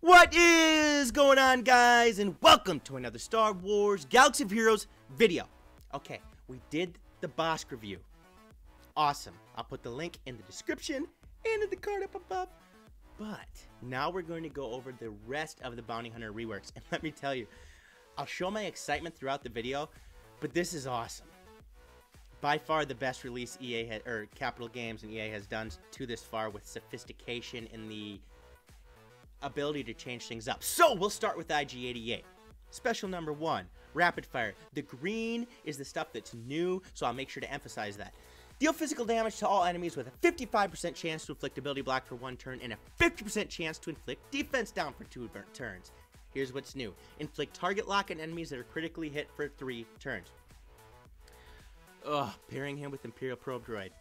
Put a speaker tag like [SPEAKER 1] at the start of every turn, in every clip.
[SPEAKER 1] What is going on, guys, and welcome to another Star Wars Galaxy of Heroes video. Okay, we did the Bossk review. Awesome. I'll put the link in the description and in the card up above. But now we're going to go over the rest of the Bounty Hunter reworks. And let me tell you, I'll show my excitement throughout the video, but this is awesome. By far the best release Capital Games and EA has done to this far, with sophistication in the ability to change things up. So we'll start with IG-88. Special number 1, rapid fire. The green is the stuff that's new, so I'll make sure to emphasize that. Deal physical damage to all enemies with a 55% chance to inflict ability block for 1 turn and a 50% chance to inflict defense down for 2 turns. Here's what's new. Inflict target lock on enemies that are critically hit for 3 turns. Ugh, pairing him with Imperial Probe Droid.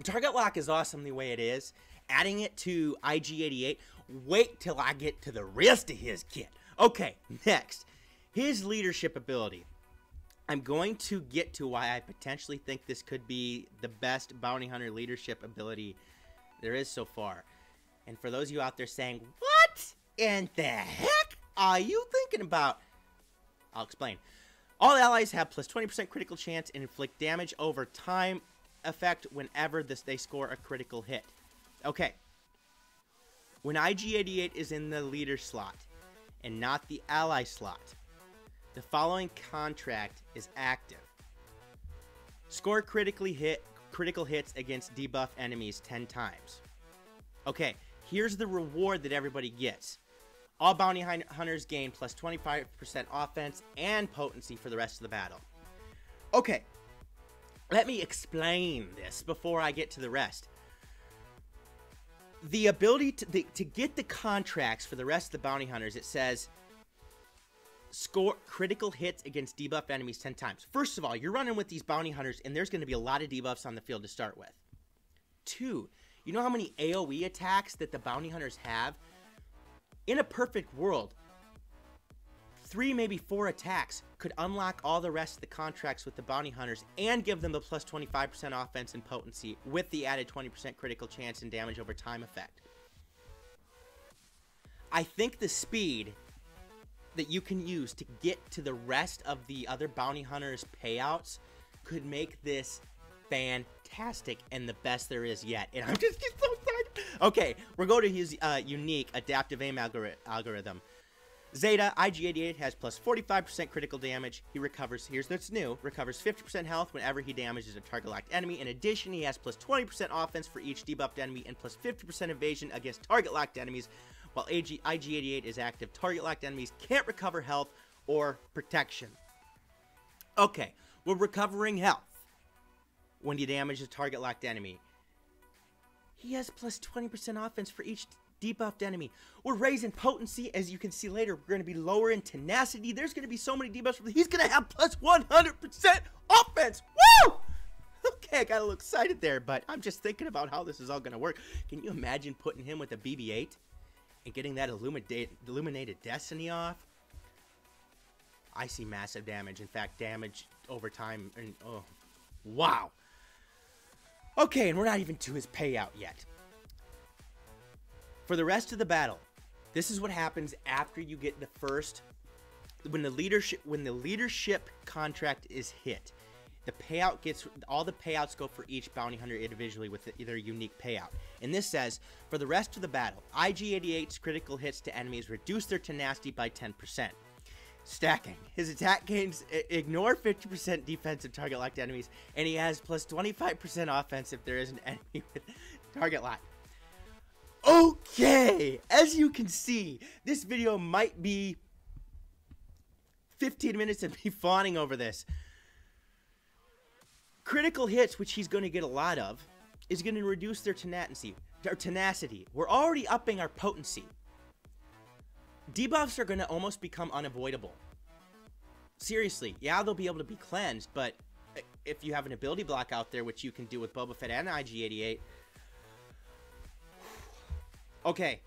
[SPEAKER 1] Target lock is awesome the way it is. Adding it to IG-88, wait till I get to the rest of his kit. Okay, next, his leadership ability. I'm going to get to why I potentially think this could be the best bounty hunter leadership ability there is so far. And for those of you out there saying, what in the heck are you thinking about? I'll explain. All allies have plus 20% critical chance and inflict damage over time effect whenever they score a critical hit. Okay, when IG-88 is in the leader slot and not the ally slot, the following contract is active. Score critical hits against debuff enemies 10 times. Okay, here's the reward that everybody gets. All bounty hunters gain plus 25% offense and potency for the rest of the battle. Okay, let me explain this before I get to the rest. The ability to get the contracts for the rest of the bounty hunters, it says score critical hits against debuff enemies 10 times. First of all, you're running with these bounty hunters and there's going to be a lot of debuffs on the field to start with. 2, you know how many AoE attacks that the bounty hunters have? In a perfect world, 3, maybe 4 attacks could unlock all the rest of the contracts with the bounty hunters and give them the plus 25% offense and potency with the added 20% critical chance and damage over time effect. I think the speed that you can use to get to the rest of the other bounty hunters payouts could make this fantastic and the best there is yet. And I'm just so excited. Okay, we're going to his unique adaptive aim algorithm. Zeta, IG-88 has plus 45% critical damage. He recovers, here's what's new, recovers 50% health whenever he damages a target locked enemy. In addition, he has plus 20% offense for each debuffed enemy and plus 50% evasion against target locked enemies. While IG-88 is active, target locked enemies can't recover health or protection. Okay, we're recovering health when you damage a target locked enemy. He has plus 20% offense for each debuffed enemy. We're raising potency, as you can see later. We're going to be lower in tenacity. There's going to be so many debuffs. He's going to have plus 100% offense. Woo! Okay, I got a little excited there, but I'm just thinking about how this is all going to work. Can you imagine putting him with a BB-8 and getting that illuminated destiny off? I see massive damage. In fact, damage over time. And, oh, wow. Okay, and we're not even to his payout yet. For the rest of the battle, this is what happens after you get the first, when the leadership contract is hit. The payout gets, all the payouts go for each bounty hunter individually with their unique payout. And this says, for the rest of the battle, IG-88's critical hits to enemies reduce their tenacity by 10%. Stacking. His attack gains ignore 50% defensive target locked enemies, and he has plus 25% offense if there is an enemy with target lock. Okay, as you can see, this video might be 15 minutes of me fawning over this. Critical hits, which he's going to get a lot of, is going to reduce their tenacity. We're already upping our potency. Debuffs are going to almost become unavoidable. Seriously, yeah, they'll be able to be cleansed, but if you have an ability block out there, which you can do with Bubba Fett and IG-88, okay.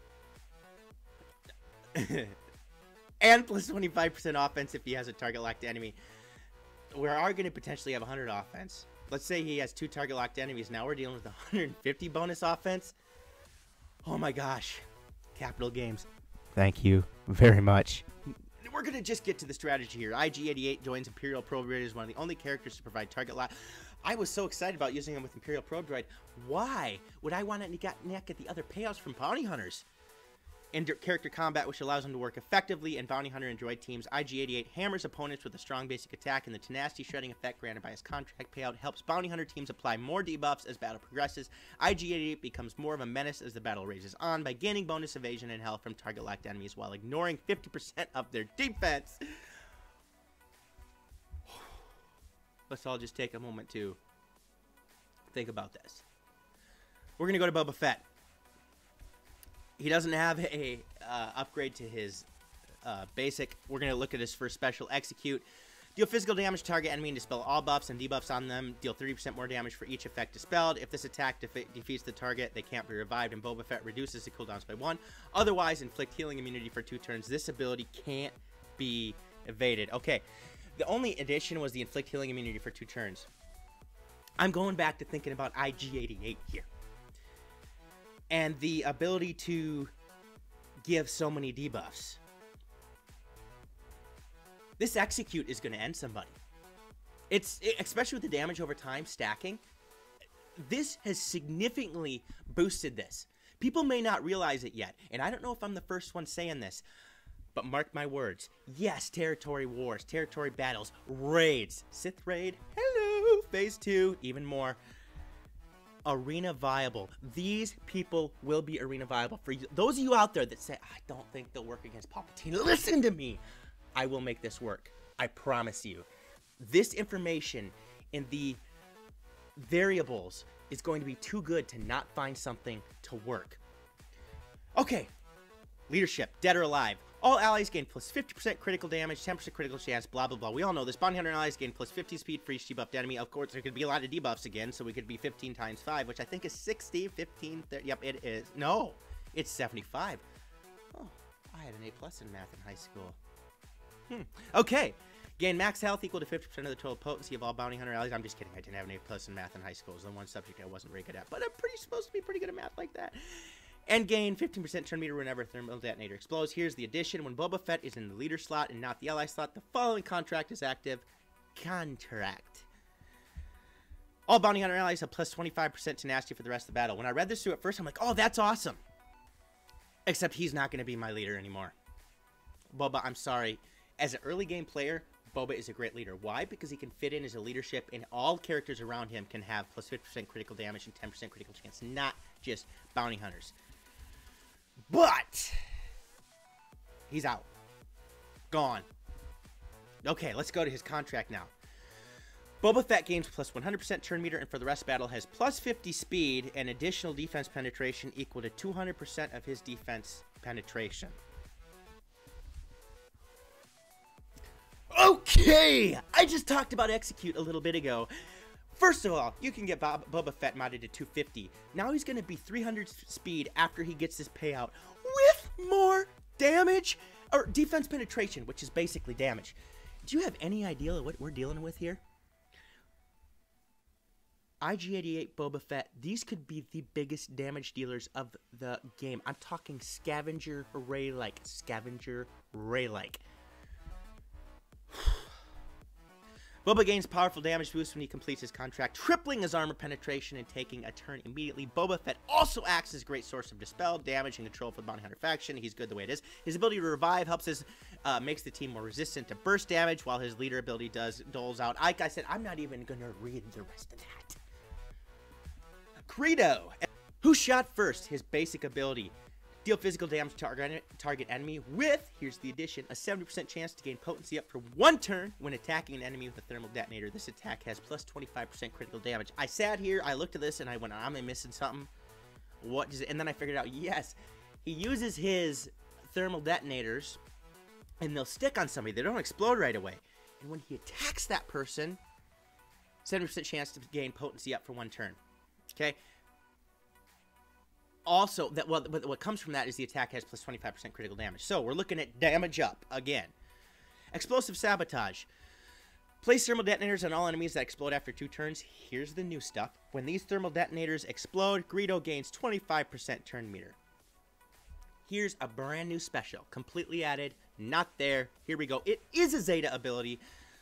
[SPEAKER 1] And plus 25% offense if he has a target locked enemy. We are going to potentially have 100 offense. Let's say he has 2 target locked enemies. Now we're dealing with 150 bonus offense. Oh my gosh. Capital Games. Thank you very much. We're going to just get to the strategy here. IG-88 joins Imperial Probe Droid as one of the only characters to provide target lock. I was so excited about using him with Imperial Probe Droid. Why would I want to neck at the other payouts from bounty hunters? In character combat, which allows him to work effectively in bounty hunter and droid teams, IG-88 hammers opponents with a strong basic attack, and the tenacity shredding effect granted by his contract payout helps bounty hunter teams apply more debuffs as battle progresses. IG-88 becomes more of a menace as the battle rages on by gaining bonus evasion and health from target locked enemies while ignoring 50% of their defense. Let's all just take a moment to think about this. We're going to go to Bubba Fett. He doesn't have a upgrade to his basic. We're going to look at his first special, Execute. Deal physical damage to target enemy and dispel all buffs and debuffs on them. Deal 30% more damage for each effect dispelled. If this attack defeats the target, they can't be revived, and Boba Fett reduces the cooldowns by 1. Otherwise, inflict healing immunity for 2 turns. This ability can't be evaded. Okay, the only addition was the inflict healing immunity for 2 turns. I'm going back to thinking about IG-88 here. And the ability to give so many debuffs. This Execute is going to end somebody. Especially with the damage over time stacking. This has significantly boosted this. People may not realize it yet. And I don't know if I'm the first one saying this. But mark my words. Yes, territory wars, territory battles, raids. Sith raid. Hello. Phase 2. Even more. Arena viable. These people will be arena viable. For those of you out there that say, I don't think they'll work against Palpatine, listen to me. I will make this work. I promise you. This information in the variables is going to be too good to not find something to work. Okay. Leadership. Dead or alive. All allies gain plus 50% critical damage, 10% critical chance, blah, blah, blah. We all know this. Bounty Hunter allies gain plus 50 speed for each debuffed enemy. Of course, there could be a lot of debuffs again, so we could be 15 times 5, which I think is 60, 15, 30. Yep, it is. No, it's 75. Oh, I had an A+ in math in high school. Okay. Gain max health equal to 50% of the total potency of all Bounty Hunter allies. I'm just kidding. I didn't have an A+ in math in high school. It was the one subject I wasn't very good at, but I'm supposed to be pretty good at math like that. And gain 15% turn meter whenever a thermal detonator explodes. Here's the addition. When Boba Fett is in the leader slot and not the ally slot, the following contract is active. Contract. All Bounty Hunter allies have plus 25% tenacity for the rest of the battle. When I read this through at first, I'm like, oh, that's awesome. Except he's not going to be my leader anymore. Boba, I'm sorry. As an early game player, Boba is a great leader. Why? Because he can fit in as a leadership, and all characters around him can have plus 50% critical damage and 10% critical chance, not just Bounty Hunters. But he's out. Gone. Okay, let's go to his contract now. Boba Fett gains plus 100% turn meter, and for the rest of the battle has plus 50 speed and additional defense penetration equal to 200% of his defense penetration. Okay! I just talked about Execute a little bit ago. First of all, you can get Bubba Fett modded to 250. Now he's going to be 300 speed after he gets this payout with more damage, or defense penetration, which is basically damage. Do you have any idea of what we're dealing with here? IG-88 Boba Fett, these could be the biggest damage dealers of the game. I'm talking scavenger ray-like. Scavenger ray-like. Boba gains powerful damage boost when he completes his contract, tripling his armor penetration and taking a turn immediately. Boba Fett also acts as a great source of dispel, damage, and control for the Bounty Hunter faction. He's good the way it is. His ability to revive makes the team more resistant to burst damage, while his leader ability doles out. Like I said, I'm not even going to read the rest of that. Credo. Who shot first? His basic ability. Deal physical damage to target enemy with, here's the addition, a 70% chance to gain potency up for 1 turn when attacking an enemy with a thermal detonator. This attack has plus 25% critical damage. I sat here, I looked at this, and I went, am I missing something? What is it? And then I figured out, yes, he uses his thermal detonators, and they'll stick on somebody. They don't explode right away. And when he attacks that person, 70% chance to gain potency up for 1 turn. Okay? Also, what comes from that is the attack has plus 25% critical damage. So, we're looking at damage up again. Explosive Sabotage. Place thermal detonators on all enemies that explode after 2 turns. Here's the new stuff. When these thermal detonators explode, Greedo gains 25% turn meter. Here's a brand new special, completely added, not there. Here we go. It is a Zeta ability.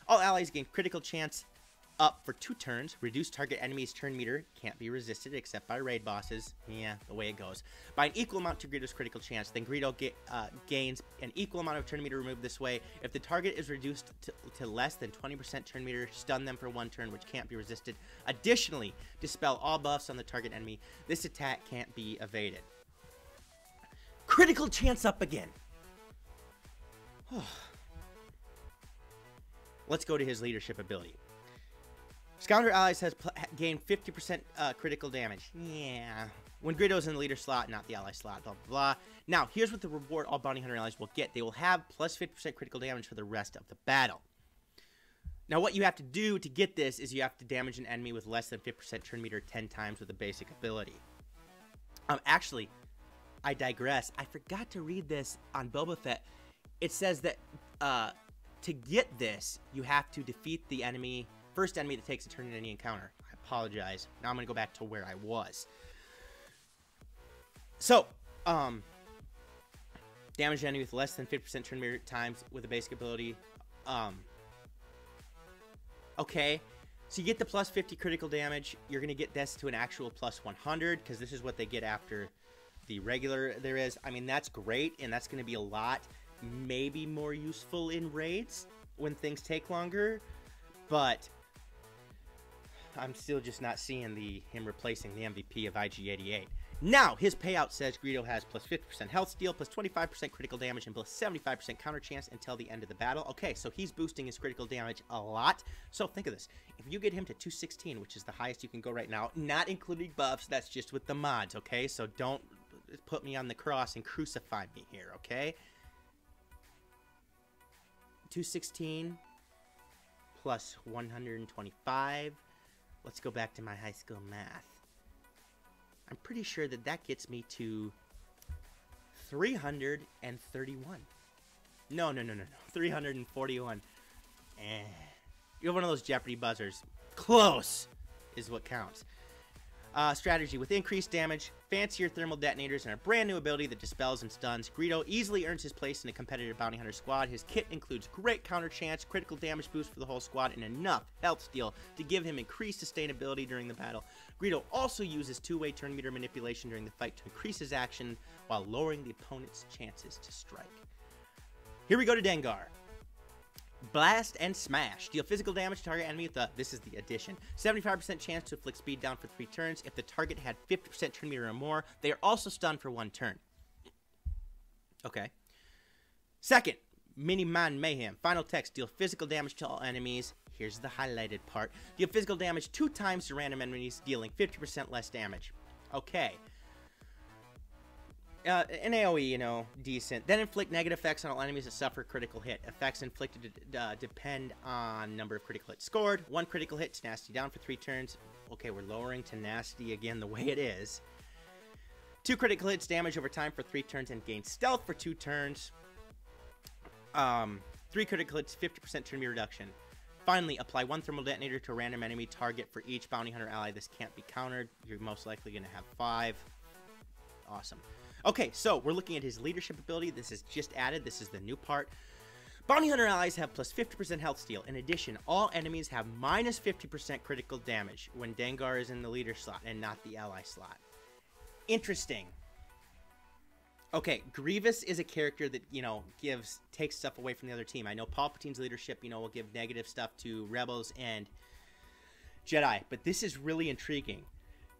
[SPEAKER 1] All allies gain critical chance up for 2 turns. Reduce target enemy's turn meter. Can't be resisted except by raid bosses. Yeah, the way it goes. By an equal amount to Greedo's critical chance. Then Greedo gains an equal amount of turn meter removed this way. If the target is reduced to less than 20% turn meter, stun them for 1 turn, which can't be resisted. Additionally, dispel all buffs on the target enemy. This attack can't be evaded. Critical chance up again. Let's go to his leadership ability. Scoundrel allies has gained 50% critical damage. Yeah. When Greedo's in the leader slot, not the ally slot, blah, blah, blah. Now, here's what the reward all bounty hunter allies will get. They will have plus 50% critical damage for the rest of the battle. Now, what you have to do to get this is you have to damage an enemy with less than 50% turn meter 10 times with a basic ability. Actually, I digress. I forgot to read this on Bubba Fett. It says that to get this, you have to defeat the first enemy that takes a turn in any encounter. I apologize. Now I'm going to go back to where I was. So, damage an enemy with less than 50% turn meter times with a basic ability. Okay. So you get the plus 50 critical damage. You're going to get this to an actual plus 100 because this is what they get after the regular there is. I mean, that's great, and that's going to be a lot, maybe more useful in raids when things take longer, but I'm still just not seeing him replacing the MVP of IG88. Now, his payout says Greedo has plus 50% health steal, plus 25% critical damage, and plus 75% counter chance until the end of the battle. Okay, so he's boosting his critical damage a lot. So think of this. If you get him to 216, which is the highest you can go right now, not including buffs, that's just with the mods, okay? So don't put me on the cross and crucify me here, okay? 216 plus 125. Let's go back to my high school math. I'm pretty sure that gets me to 331. No. 341. You have one of those Jeopardy buzzers. Close is what counts. Strategy. With increased damage, fancier thermal detonators, and a brand new ability that dispels and stuns, Greedo easily earns his place in a competitive bounty hunter squad. His kit includes great counter chance, critical damage boost for the whole squad, and enough health steal to give him increased sustainability during the battle. Greedo also uses two-way turn meter manipulation during the fight to increase his action while lowering the opponent's chances to strike. Here we go to Dengar. Blast and Smash. Deal physical damage to target enemy with this is the addition. 75% chance to inflict speed down for 3 turns. If the target had 50% turn meter or more, they are also stunned for 1 turn. Okay. Second, Mini-Man Mayhem. Final text. Deal physical damage to all enemies. Here's the highlighted part. Deal physical damage 2 times to random enemies, dealing 50% less damage. Okay. An AoE, you know, decent. Then inflict negative effects on all enemies that suffer critical hit. Effects inflicted depend on number of critical hits scored. 1 critical hit, nasty down for 3 turns. Okay, we're lowering to nasty again the way it is. 2 critical hits damage over time for 3 turns and gain stealth for 2 turns. 3 critical hits, 50% turn meter reduction. Finally, apply 1 thermal detonator to a random enemy target for each bounty hunter ally. This can't be countered. You're most likely going to have 5. Awesome. Okay, so we're looking at his leadership ability. This is just added. This is the new part. Bounty hunter allies have plus 50% health steal. In addition, all enemies have minus 50% critical damage when Dengar is in the leader slot and not the ally slot. Interesting. Okay, Grievous is a character that, you know, takes stuff away from the other team. I know Palpatine's leadership, you know, will give negative stuff to Rebels and Jedi, but this is really intriguing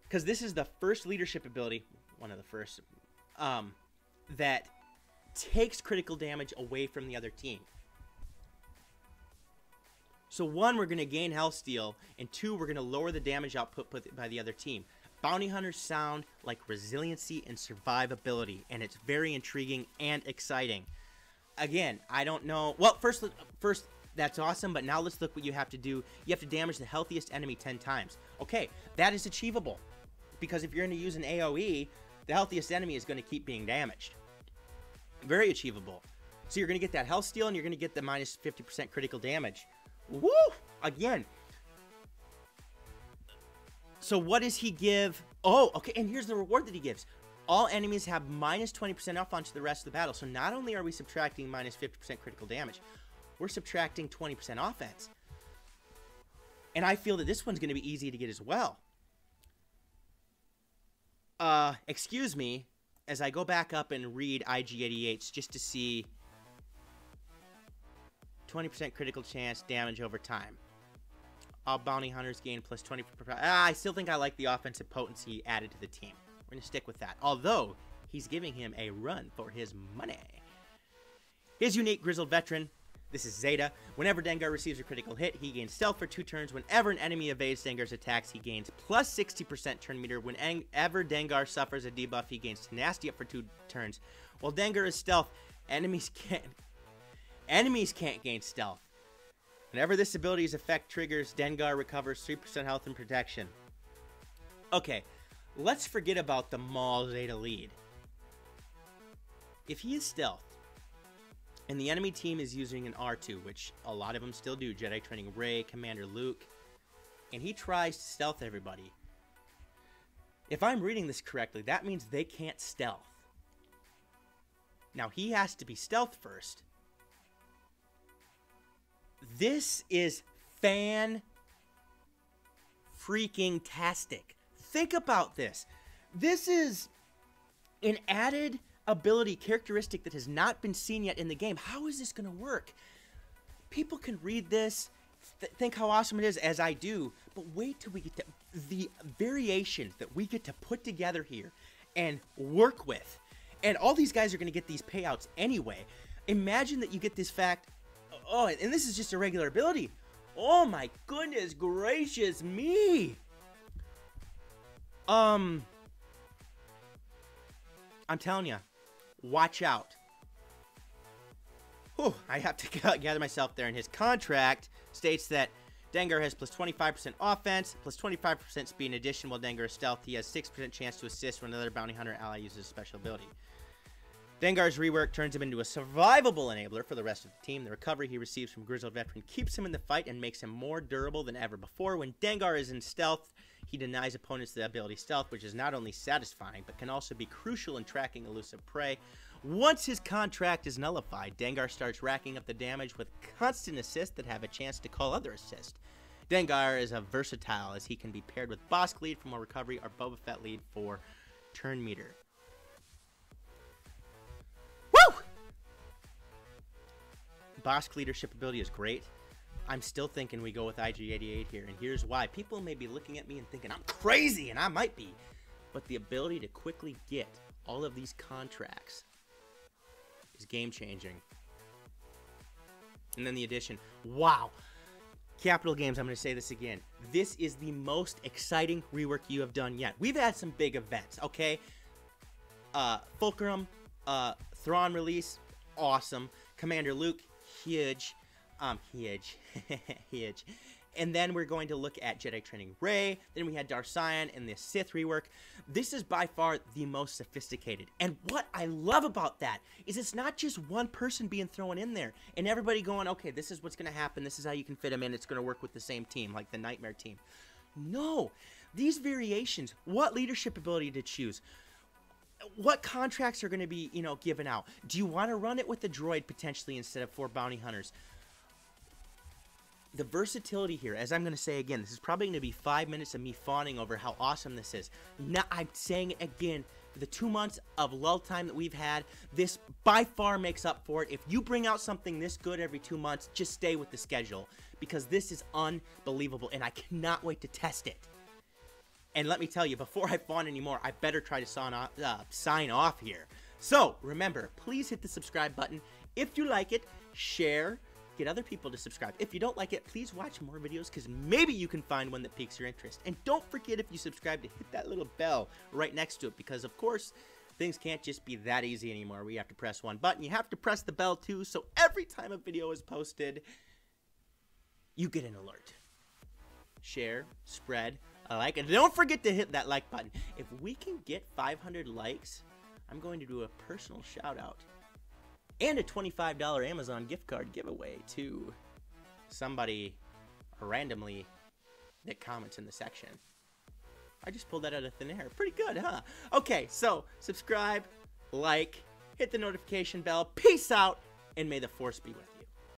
[SPEAKER 1] because this is the first leadership ability, one of the first, that takes critical damage away from the other team. So 1, we're going to gain health steal, and 2, we're going to lower the damage output by the other team. Bounty hunters sound like resiliency and survivability, and it's very intriguing and exciting. Again, I don't know. Well, first, that's awesome, but now let's look what you have to do. You have to damage the healthiest enemy 10 times. Okay, that is achievable, because if you're going to use an AoE, the healthiest enemy is going to keep being damaged. Very achievable. So you're going to get that health steal, and you're going to get the minus 50% critical damage. Woo! Again. So what does he give? Oh, okay, and here's the reward that he gives. All enemies have minus 20% off onto the rest of the battle. So not only are we subtracting minus 50% critical damage, we're subtracting 20% offense. And I feel that this one's going to be easy to get as well. Excuse me, as I go back up and read IG-88s just to see 20% critical chance damage over time. All bounty hunters gain plus 20%. I still think I like the offensive potency added to the team. We're going to stick with that. Although, he's giving him a run for his money. His unique Grizzled Veteran. This is Zeta. Whenever Dengar receives a critical hit, he gains stealth for 2 turns. Whenever an enemy evades Dengar's attacks, he gains plus 60% turn meter. Whenever Dengar suffers a debuff, he gains tenacity up for 2 turns. While Dengar is stealth, enemies can't gain stealth. Whenever this ability's effect triggers, Dengar recovers 3% health and protection. Okay, let's forget about the Maul Zeta lead. If he is stealth, and the enemy team is using an R2, which a lot of them still do, Jedi Training Rey, Commander Luke, and he tries to stealth everybody. If I'm reading this correctly, that means they can't stealth. Now, he has to be stealth first. This is fan-freaking-tastic. Think about this. This is an added ability characteristic that has not been seen yet in the game. How is this going to work? People can read this, think how awesome it is, as I do, but wait till we get to the variations that we get to put together here and work with. And all these guys are going to get these payouts anyway. Imagine that you get this fact, oh, and this is just a regular ability. Oh my goodness gracious me. I'm telling you, watch out. Whew, I have to gather myself there. And his contract states that Dengar has plus 25% offense, plus 25% speed. In addition, while Dengar is stealth, he has 6% chance to assist when another bounty hunter ally uses a special ability. Dengar's rework turns him into a survivable enabler for the rest of the team. The recovery he receives from Grizzled Veteran keeps him in the fight and makes him more durable than ever before. When Dengar is in stealth, he denies opponents the ability stealth, which is not only satisfying, but can also be crucial in tracking elusive prey. Once his contract is nullified, Dengar starts racking up the damage with constant assists that have a chance to call other assists. Dengar is a versatile, as he can be paired with Bossk lead for more recovery or Bubba Fett lead for turn meter. Woo! Bossk leadership ability is great. I'm still thinking we go with IG-88 here, and here's why. People may be looking at me and thinking I'm crazy, and I might be, but the ability to quickly get all of these contracts is game-changing. And then the addition. Wow. Capital Games, I'm going to say this again. This is the most exciting rework you have done yet. We've had some big events, okay? Fulcrum, Thrawn release, awesome. Commander Luke, huge. Huge. And then we're going to look at Jedi Training Rey. Then we had Darth Sion and the Sith rework. This is by far the most sophisticated. And what I love about that is it's not just one person being thrown in there and everybody going, okay, this is what's going to happen. This is how you can fit them in. It's going to work with the same team, like the Nightmare team. No, these variations, what leadership ability to choose, what contracts are going to be, given out. Do you want to run it with the droid potentially instead of 4 bounty hunters? The versatility here, as I'm going to say again, this is probably going to be 5 minutes of me fawning over how awesome this is. Now, I'm saying it again, for the 2 months of lull time that we've had, this by far makes up for it. If you bring out something this good every 2 months, just stay with the schedule, because this is unbelievable, and I cannot wait to test it. And let me tell you, before I fawn anymore, I better try to sign off here. So, remember, please hit the subscribe button. If you like it, share. Get other people to subscribe. If you don't like it, please watch more videos, because maybe you can find one that piques your interest. And don't forget, if you subscribe, to hit that little bell right next to it, because of course things can't just be that easy anymore. We have to press one button. You have to press the bell too, so every time a video is posted, you get an alert. Share, spread, like, and don't forget to hit that like button. If we can get 500 likes, I'm going to do a personal shout out and a $25 Amazon gift card giveaway to somebody randomly that comments in the section. I just pulled that out of thin air. Pretty good, huh? Okay, so subscribe, like, hit the notification bell. Peace out, and may the force be with you.